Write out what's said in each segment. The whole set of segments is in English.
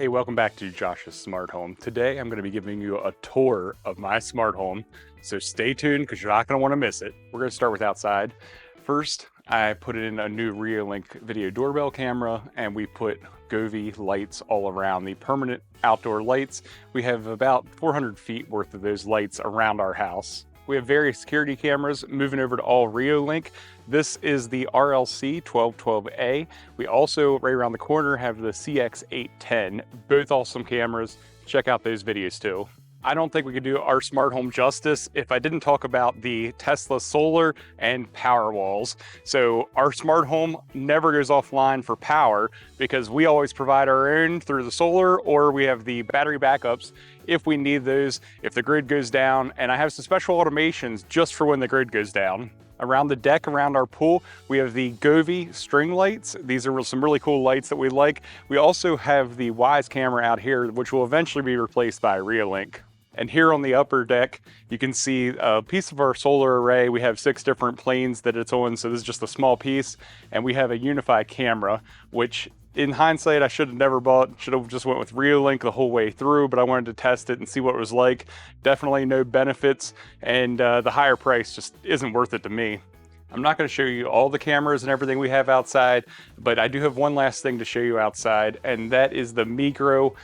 Hey, welcome back to Josh's Smart Home. Today, I'm going to be giving you a tour of my smart home. So stay tuned because you're not going to want to miss it. We're going to start with outside. First, I put in a new Reolink video doorbell camera and we put Govee lights all around, the permanent outdoor lights. We have about 400 feet worth of those lights around our house. We have various security cameras moving over to all Reolink. This is the RLC 1212A. We also, right around the corner, have the CX810. Both awesome cameras. Check out those videos too. I don't think we could do our smart home justice if I didn't talk about the Tesla solar and power walls. So our smart home never goes offline for power because we always provide our own through the solar, or we have the battery backups if we need those, if the grid goes down. And I have some special automations just for when the grid goes down. Around the deck, around our pool, we have the Govee string lights. These are some really cool lights that we like. We also have the Wise camera out here, which will eventually be replaced by Reolink. And here on the upper deck, you can see a piece of our solar array. We have 6 different planes that it's on, so this is just a small piece. And we have a unified camera, which in hindsight, I should have never bought, should have just went with Reolink the whole way through, but I wanted to test it and see what it was like. Definitely no benefits, and the higher price just isn't worth it to me. I'm not going to show you all the cameras and everything we have outside, but I do have one last thing to show you outside, and that is the Micro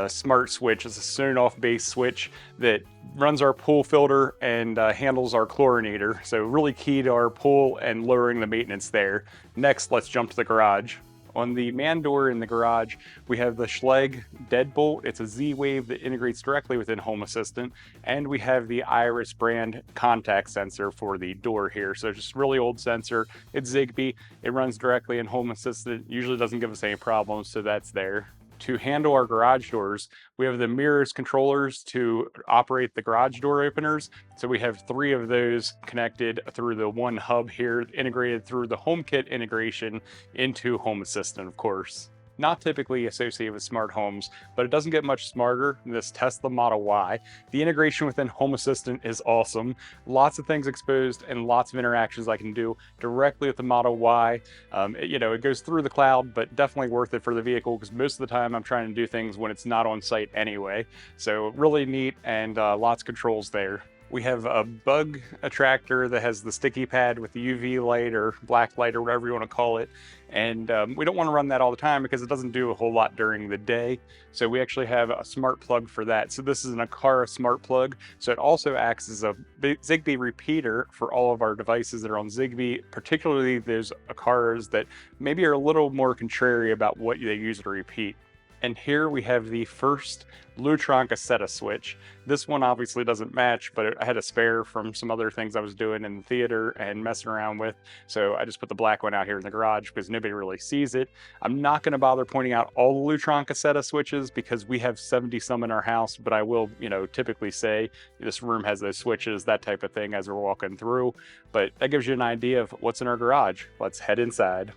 smart switch. It's a Sonoff based switch that runs our pool filter and handles our chlorinator. So really key to our pool and lowering the maintenance there. Next, let's jump to the garage. On the man door in the garage, we have the Schlage deadbolt. It's a Z-Wave that integrates directly within Home Assistant. And we have the Iris brand contact sensor for the door here. So just really old sensor. It's Zigbee. It runs directly in Home Assistant. Usually doesn't give us any problems, so that's there. To handle our garage doors, we have the Meross controllers to operate the garage door openers. So we have 3 of those connected through the one hub here, integrated through the HomeKit integration into Home Assistant, of course. Not typically associated with smart homes, but it doesn't get much smarter than this Tesla Model Y. The integration within Home Assistant is awesome. Lots of things exposed and lots of interactions I can do directly with the Model Y. It goes through the cloud, but definitely worth it for the vehicle because most of the time I'm trying to do things when it's not on site anyway. So really neat, and lots of controls there. We have a bug attractor that has the sticky pad with the UV light or black light or whatever you want to call it. And we don't want to run that all the time because it doesn't do a whole lot during the day. So we actually have a smart plug for that. So this is an Aqara smart plug. So it also acts as a Zigbee repeater for all of our devices that are on Zigbee, particularly those Aqaras that maybe are a little more contrary about what they use to repeat. And here we have the first Lutron cassette switch. This one obviously doesn't match, but I had a spare from some other things I was doing in the theater and messing around with. So I just put the black one out here in the garage because nobody really sees it. I'm not going to bother pointing out all the Lutron cassette switches because we have 70 some in our house, but I will, typically say this room has those switches, that type of thing as we're walking through. But that gives you an idea of what's in our garage. Let's head inside.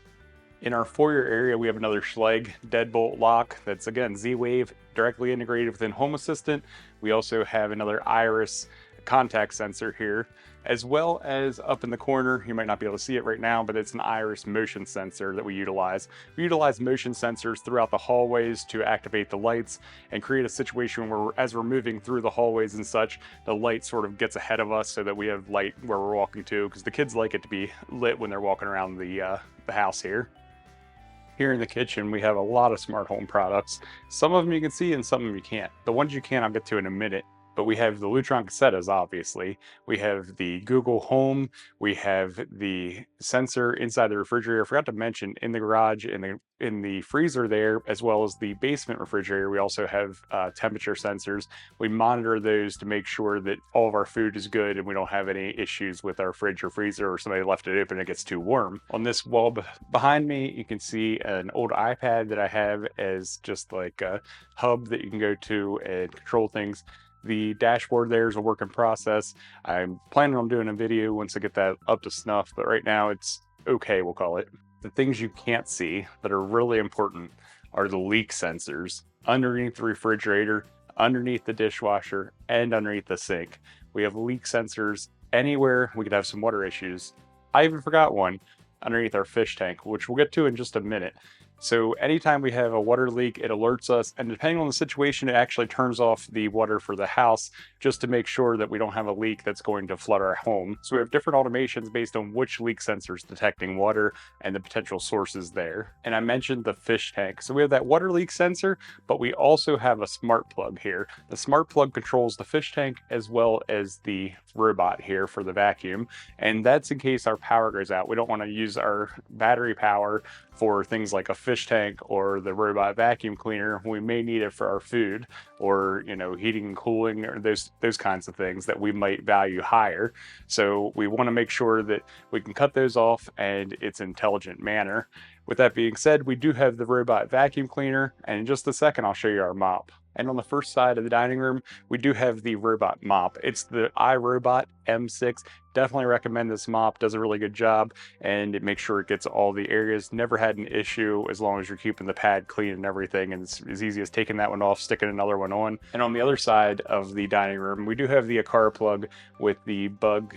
In our foyer area, we have another Schlage deadbolt lock that's, again, Z-Wave directly integrated within Home Assistant. We also have another Iris contact sensor here, as well as up in the corner, you might not be able to see it right now, but it's an Iris motion sensor that we utilize. We utilize motion sensors throughout the hallways to activate the lights and create a situation where as we're moving through the hallways and such, the light sort of gets ahead of us so that we have light where we're walking to, because the kids like it to be lit when they're walking around the house here. Here in the kitchen, we have a lot of smart home products. Some of them you can see and some of them you can't. The ones you can, I'll get to in a minute. But we have the Lutron cassettes, obviously. We have the Google Home. We have the sensor inside the refrigerator. I forgot to mention in the garage, in the freezer there, as well as the basement refrigerator, we also have temperature sensors. We monitor those to make sure that all of our food is good and we don't have any issues with our fridge or freezer, or somebody left it open and it gets too warm. On this wall behind me, you can see an old iPad that I have as just like a hub that you can go to and control things. The dashboard there is a work in process. I'm planning on doing a video once I get that up to snuff, but right now it's okay, we'll call it. The things you can't see that are really important are the leak sensors underneath the refrigerator, underneath the dishwasher, and underneath the sink. We have leak sensors anywhere we could have some water issues. I even forgot one underneath our fish tank, which we'll get to in just a minute. So anytime we have a water leak, it alerts us, and depending on the situation, it actually turns off the water for the house just to make sure that we don't have a leak that's going to flood our home. So we have different automations based on which leak sensors detecting water and the potential sources there. And I mentioned the fish tank. So we have that water leak sensor, but we also have a smart plug here. The smart plug controls the fish tank as well as the robot here for the vacuum. And that's in case our power goes out. We don't want to use our battery power for things like a fish tank or the robot vacuum cleaner. We may need it for our food or, heating and cooling or those kinds of things that we might value higher. So we want to make sure that we can cut those off and it's intelligent manner. With that being said, we do have the robot vacuum cleaner, and in just a second I'll show you our mop. And on the first side of the dining room, we do have the robot mop. It's the iRobot M6. Definitely recommend this mop. Does a really good job, and it makes sure it gets all the areas. Never had an issue as long as you're keeping the pad clean and everything, and it's as easy as taking that one off, sticking another one on. And on the other side of the dining room, we do have the Akara plug with the bug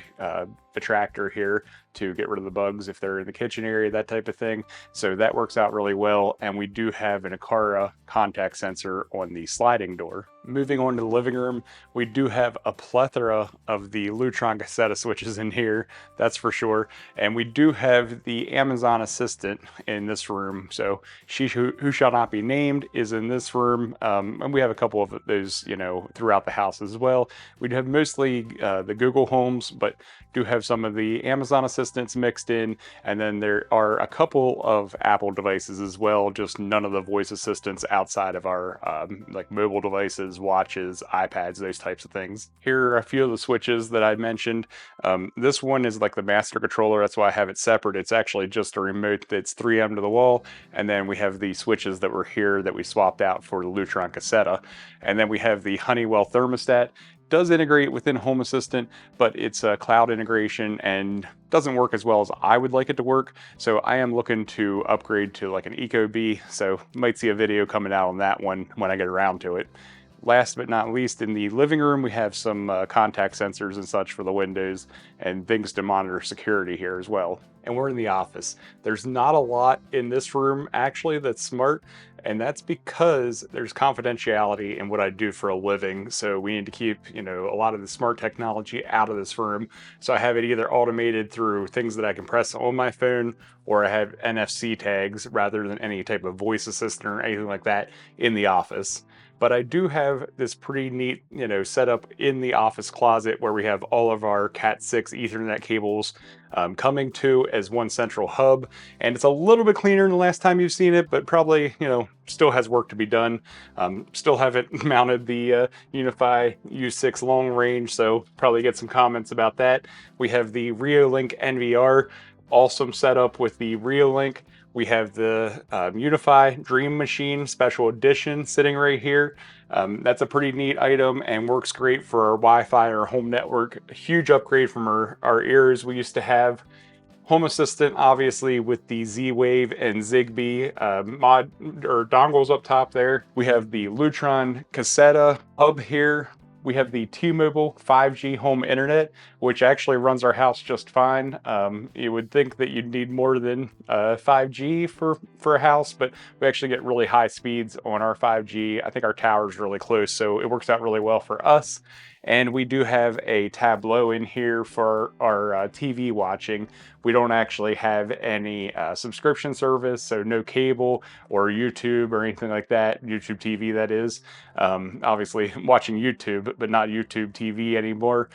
attractor here to get rid of the bugs if they're in the kitchen area, that type of thing. So that works out really well. And we do have an Akara contact sensor on the sliding door. Moving on to the living room, we do have a plethora of the Lutron cassette switches in here, that's for sure. And we do have the Amazon assistant in this room. So she who shall not be named is in this room. And we have a couple of those, throughout the house as well. We have mostly the Google Homes, but do have some of the Amazon assistants mixed in. And then there are a couple of Apple devices as well, just none of the voice assistants outside of our like mobile devices, watches, iPads, those types of things. Here are a few of the switches that I mentioned. This one is like the master controller. That's why I have it separate. It's actually just a remote that's 3M to the wall. And then we have the switches that were here that we swapped out for the Lutron Cassetta. And then we have the Honeywell thermostat. Does integrate within Home Assistant, but it's a cloud integration and doesn't work as well as I would like it to work. So I am looking to upgrade to like an Ecobee. So you might see a video coming out on that one when I get around to it. Last but not least, in the living room, we have some contact sensors and such for the windows and things to monitor security here as well. And we're in the office. There's not a lot in this room actually that's smart, and that's because there's confidentiality in what I do for a living. So we need to keep, a lot of the smart technology out of this room. So I have it either automated through things that I can press on my phone, or I have NFC tags rather than any type of voice assistant or anything like that in the office. But I do have this pretty neat, setup in the office closet where we have all of our Cat 6 Ethernet cables coming to as one central hub. And it's a little bit cleaner than the last time you've seen it, but probably, still has work to be done. Still haven't mounted the Unify U6 long range, so probably get some comments about that. We have the Reolink NVR, awesome setup with the Reolink. We have the Unify Dream Machine Special Edition sitting right here. That's a pretty neat item and works great for our Wi-Fi or home network. A huge upgrade from our ears we used to have. Home Assistant, obviously, with the Z-Wave and Zigbee mod or dongles up top there. We have the Lutron Cassetta hub here. We have the T-Mobile 5G home internet, which actually runs our house just fine. You would think that you'd need more than 5G for a house, but we actually get really high speeds on our 5G. I think our tower's really close, so it works out really well for us. And we do have a Tableau in here for our TV watching. We don't actually have any subscription service, so no cable or YouTube or anything like that. YouTube TV, that is. Obviously watching YouTube, but not YouTube TV anymore.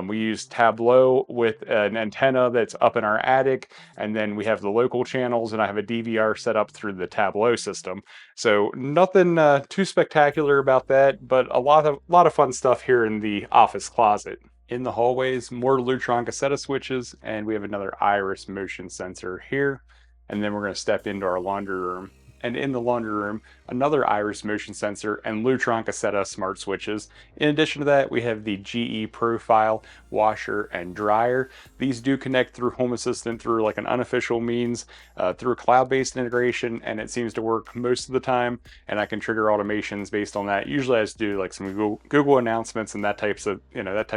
We use Tableau with an antenna that's up in our attic, and then we have the local channels, and I have a DVR set up through the Tableau system. So nothing too spectacular about that, but a lot of fun stuff here in the office closet. In the hallways, more Lutron cassette switches, and we have another iris motion sensor here. And then we're going to step into our laundry room. And in the laundry room, another iris motion sensor and Lutron cassette smart switches. In addition to that, we have the GE Profile washer and dryer. These do connect through Home Assistant through like an unofficial means, through a cloud-based integration, and it seems to work most of the time. And I can trigger automations based on that. Usually I just do like some Google announcements and that type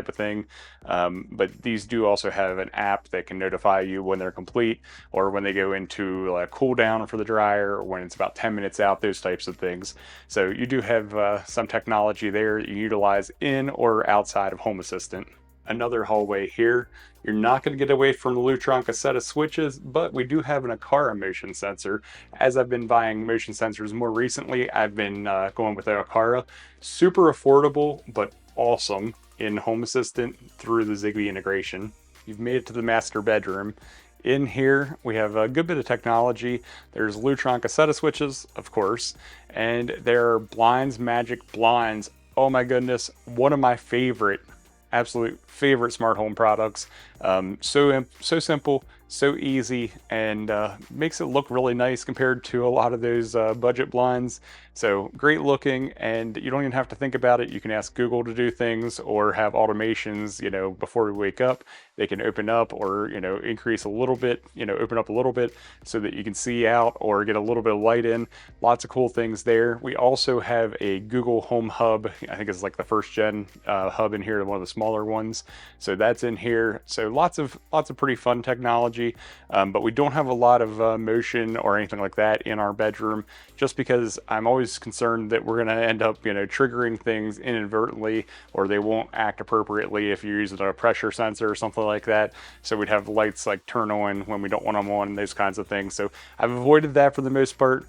of thing. But these do also have an app that can notify you when they're complete, or when they go into like cool down for the dryer, or when it's it's about 10 minutes out, those types of things. So you do have some technology there that you utilize in or outside of Home Assistant. Another hallway here. You're not going to get away from the Lutron set of switches, but we do have an Aqara motion sensor. As I've been buying motion sensors more recently, I've been going with the Aqara. Super affordable, but awesome in Home Assistant through the Zigbee integration. You've made it to the master bedroom. In here, we have a good bit of technology. There's Lutron cassette switches, of course, and there are blinds, magic blinds. Oh my goodness, one of my absolute favorite smart home products. So simple, so easy, and makes it look really nice compared to a lot of those budget blinds. So great looking, and you don't even have to think about it. You can ask Google to do things or have automations, before we wake up, they can open up or, increase a little bit, open up a little bit so that you can see out or get a little bit of light in. Lots of cool things there. We also have a Google Home Hub. I think it's like the first gen hub in here, one of the smaller ones. So that's in here. So lots of pretty fun technology, but we don't have a lot of motion or anything like that in our bedroom, just because I'm always concerned that we're going to end up, triggering things inadvertently, or they won't act appropriately if you're using a pressure sensor or something like that. So we'd have lights like turn on when we don't want them on and those kinds of things. So I've avoided that for the most part.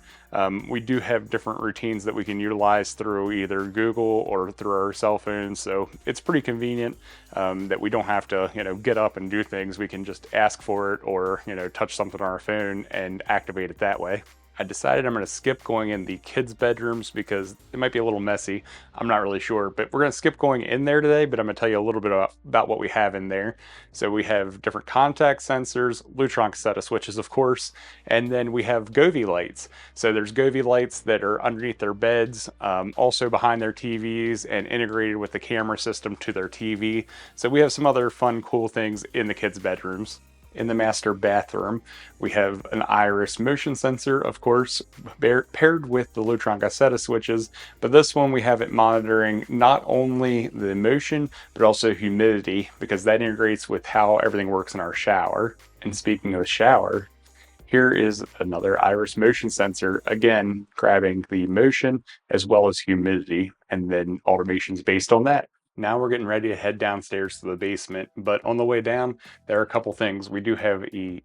We do have different routines that we can utilize through either Google or through our cell phones. So it's pretty convenient that we don't have to, get up and do things. We can just ask for it or, touch something on our phone and activate it that way. I decided I'm going to skip going in the kids' bedrooms because it might be a little messy. I'm not really sure, but we're going to skip going in there today, but I'm going to tell you a little bit about what we have in there. So we have different contact sensors, Lutron cassette switches, of course, and then we have Govee lights. So there's Govee lights that are underneath their beds, also behind their TVs, and integrated with the camera system to their TV. So we have some other fun, cool things in the kids' bedrooms. In the master bathroom, we have an iris motion sensor, of course, paired with the Lutron cassette switches, but this one we have it monitoring not only the motion, but also humidity, because that integrates with how everything works in our shower. And speaking of the shower, here is another iris motion sensor, again, grabbing the motion as well as humidity, and then automations based on that. Now we're getting ready to head downstairs to the basement, but on the way down, there are a couple things. We do have a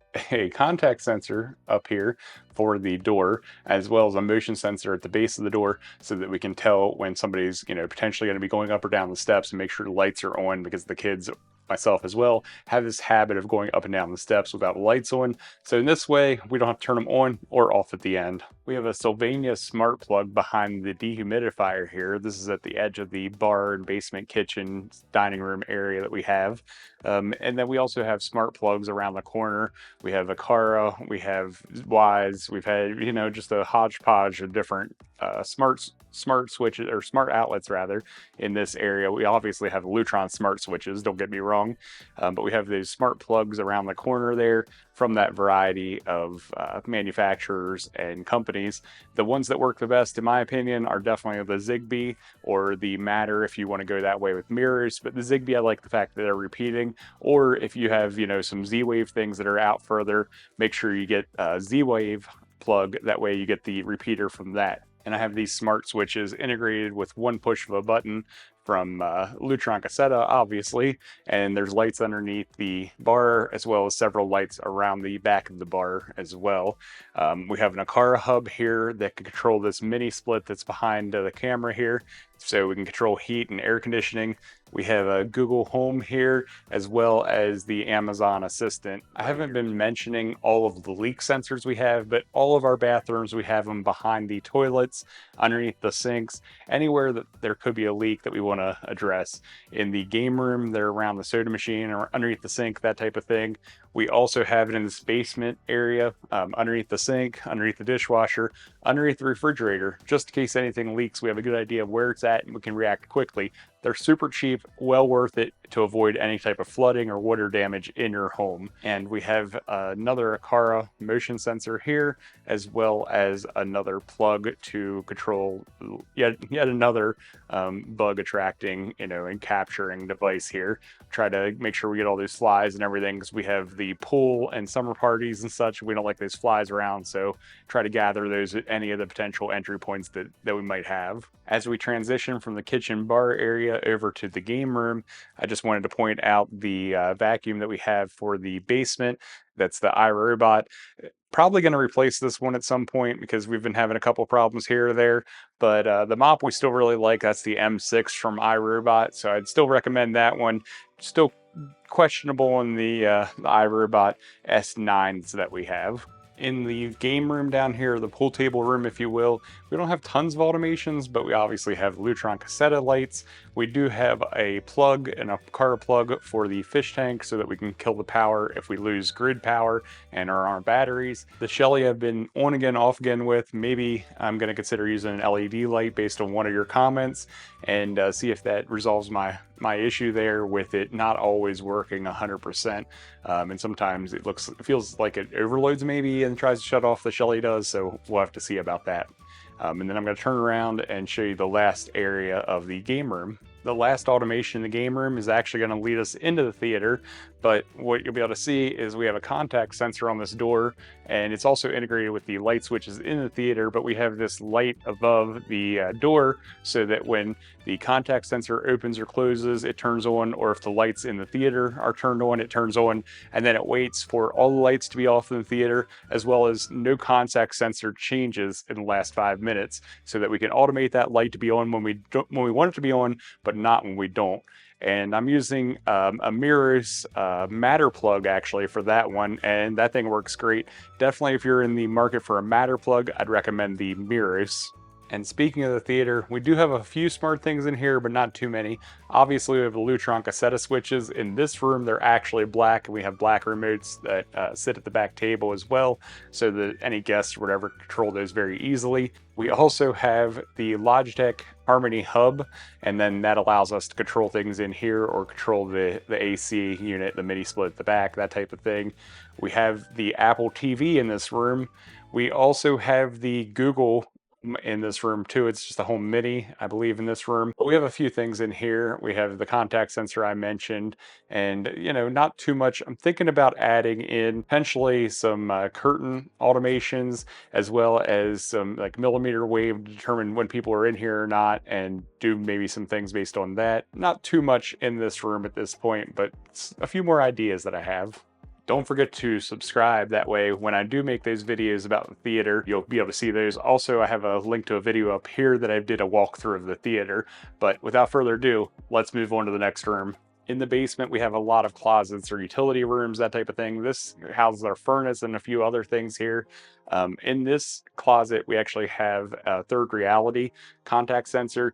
contact sensor up here for the door, as well as a motion sensor at the base of the door, so that we can tell when somebody's, potentially going to be going up or down the steps, and make sure the lights are on, because the kids, myself as well, have this habit of going up and down the steps without lights on. So in this way, we don't have to turn them on or off at the end. We have a Sylvania smart plug behind the dehumidifier here. This is at the edge of the bar and basement kitchen dining room area that we have. And then we also have smart plugs around the corner. We have Aqara, we have Wise, we've had, just a hodgepodge of different smart switches, or smart outlets rather, in this area. We obviously have Lutron smart switches, don't get me wrong, but we have these smart plugs around the corner there from that variety of manufacturers and companies. The ones that work the best, in my opinion, are definitely the Zigbee or the Matter, if you want to go that way with mirrors. But the Zigbee, I like the fact that they're repeating. Or if you have, some Z-Wave things that are out further, make sure you get a Z-Wave plug. That way you get the repeater from that. And I have these smart switches integrated with one push of a button from Lutron cassette, obviously, and there's lights underneath the bar, as well as several lights around the back of the bar as well. We have an Aqara hub here that can control this mini split that's behind the camera here, so we can control heat and air conditioning. We have a Google Home here, as well as the Amazon Assistant. I haven't been mentioning all of the leak sensors we have, but all of our bathrooms, we have them behind the toilets, underneath the sinks, anywhere that there could be a leak that we want to address. In the game room, they're around the soda machine or underneath the sink, that type of thing. We also have it in this basement area, underneath the sink, underneath the dishwasher, underneath the refrigerator. Just in case anything leaks, we have a good idea of where it's at and we can react quickly. They're super cheap, well worth it. to avoid any type of flooding or water damage in your home. And we have another Aqara motion sensor here, as well as another plug to control yet another bug attracting, and capturing device here. Try to make sure we get all those flies and everything, because we have the pool and summer parties and such. We don't like those flies around, so try to gather those at any of the potential entry points that we might have. As we transition from the kitchen bar area over to the game room, I just wanted to point out the vacuum that we have for the basement. That's the iRobot. Probably going to replace this one at some point, because we've been having a couple problems here or there. But the mop we still really like. That's the M6 from iRobot, so I'd still recommend that one. Still questionable in the iRobot S9s that we have. In the game room down here, the pool table room, if you will, we don't have tons of automations, but we obviously have Lutron cassette lights. We do have a plug and a car plug for the fish tank, so that we can kill the power if we lose grid power and are on batteries. The Shelly I've been on again, off again with. Maybe I'm going to consider using an LED light based on one of your comments, and see if that resolves my issue there with it not always working 100%. And sometimes it feels like it overloads maybe and tries to shut off. The Shelly does, so we'll have to see about that. And then I'm going to turn around and show you the last area of the game room. The last automation in the game room is actually going to lead us into the theater, but what you'll be able to see is we have a contact sensor on this door, and it's also integrated with the light switches in the theater. But we have this light above the door, so that when the contact sensor opens or closes, it turns on, or if the lights in the theater are turned on, it turns on, and then it waits for all the lights to be off in the theater, as well as no contact sensor changes in the last 5 minutes, so that we can automate that light to be on when we want it to be on, but not when we don't. And I'm using a Meross matter plug actually for that one, and that thing works great. Definitely, if you're in the market for a matter plug, I'd recommend the Meross. And speaking of the theater, we do have a few smart things in here, but not too many. Obviously, we have the Lutron cassette switches. In this room, they're actually black, and we have black remotes that sit at the back table as well, so that any guests or whatever control those very easily. We also have the Logitech Harmony Hub, and then that allows us to control things in here, or control the AC unit, the mini split at the back, that type of thing. We have the Apple TV in this room. We also have the Google in this room too. It's just a home mini, I believe, in this room. But we have a few things in here. We have the contact sensor I mentioned, and not too much. I'm thinking about adding in potentially some curtain automations, as well as some like millimeter wave to determine when people are in here or not, and do maybe some things based on that. Not too much in this room at this point, but a few more ideas that I have. Don't forget to subscribe. That way, when I do make those videos about the theater, you'll be able to see those. Also, I have a link to a video up here that I did a walkthrough of the theater. But without further ado, let's move on to the next room. In the basement, we have a lot of closets or utility rooms, that type of thing. This houses our furnace and a few other things here. In this closet, we actually have a third reality contact sensor.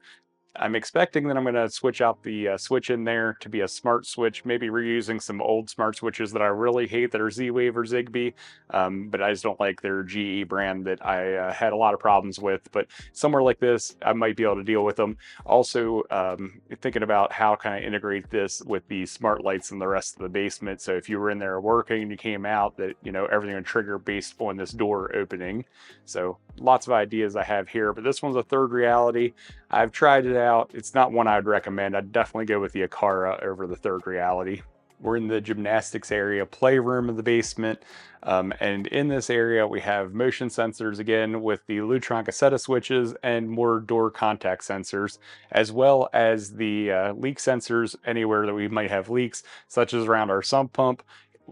I'm expecting that I'm going to switch out the switch in there to be a smart switch, maybe reusing some old smart switches that I really hate that are Z-Wave or Zigbee, but I just don't like their GE brand that I had a lot of problems with. But somewhere like this, I might be able to deal with them. Also, thinking about how can I integrate this with the smart lights in the rest of the basement, so if you were in there working and you came out, that everything would trigger based on this door opening. So lots of ideas I have here, but this one's a third reality. I've tried it out. It's not one I'd recommend. I'd definitely go with the Aqara over the third reality. We're in the gymnastics area playroom of the basement. And in this area, we have motion sensors again with the Lutron cassette switches and more door contact sensors, as well as the leak sensors anywhere that we might have leaks, such as around our sump pump,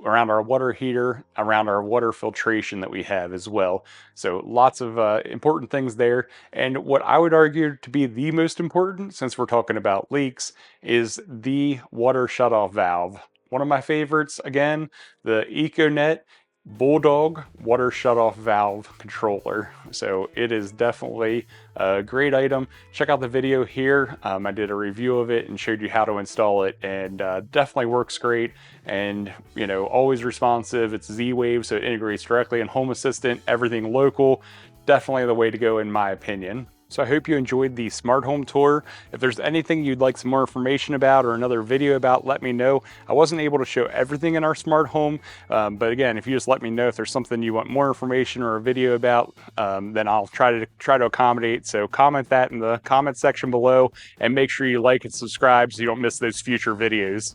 around our water heater, around our water filtration that we have as well. So lots of important things there. And what I would argue to be the most important, since we're talking about leaks, is the water shutoff valve. One of my favorites, again, the EcoNet Bulldog water shutoff valve controller. So it is definitely a great item. Check out the video here. I did a review of it and showed you how to install it, and definitely works great, and always responsive. It's Z-Wave, so it integrates directly in Home Assistant, everything local. Definitely the way to go in my opinion. So I hope you enjoyed the smart home tour. If there's anything you'd like some more information about or another video about, let me know. I wasn't able to show everything in our smart home, but again, if you just let me know if there's something you want more information or a video about, then I'll try to accommodate. So comment that in the comment section below, and make sure you like and subscribe so you don't miss those future videos.